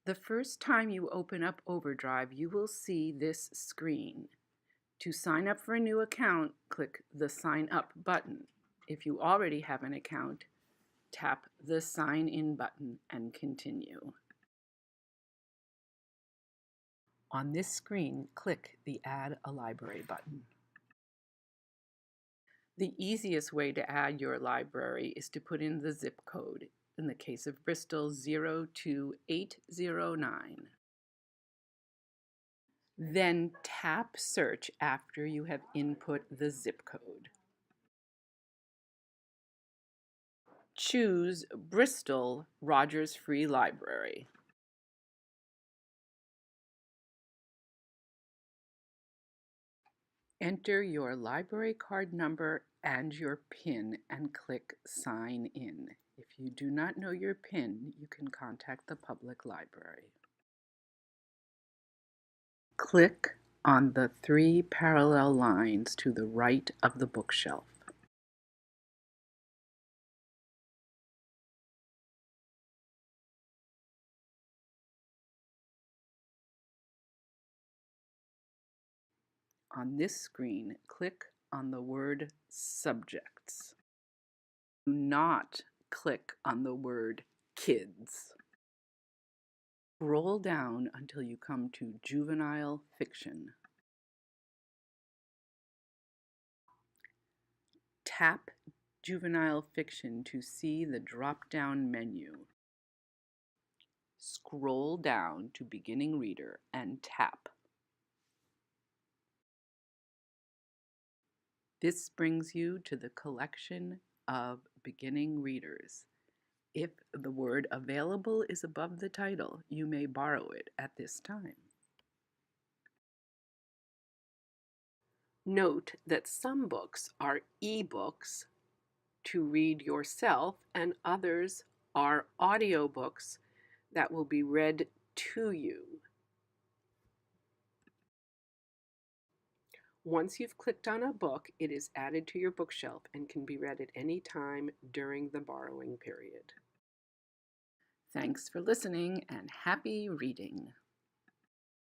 The first time you open up Overdrive, you will see this screen. To sign up for a new account, click the Sign Up button. If you already have an account, tap the Sign In button and continue. On this screen, click the Add a Library button. The easiest way to add your library is to put in the zip code. In the case of Bristol, 02809. Then tap Search after you have input the zip code. Choose Bristol Rogers Free Library. Enter your library card number and your PIN and click Sign In. If you do not know your PIN, you can contact the public library. Click on the 3 parallel lines to the right of the bookshelf. On this screen, click on the word Subjects. Do not click on the word Kids. Scroll down until you come to Juvenile Fiction. Tap Juvenile Fiction to see the drop-down menu. Scroll down to Beginning Reader and tap. This brings you to the collection of beginning readers. If the word available is above the title, you may borrow it at this time. Note that some books are e-books to read yourself and others are audiobooks that will be read to you. Once you've clicked on a book, it is added to your bookshelf and can be read at any time during the borrowing period. Thanks for listening and happy reading.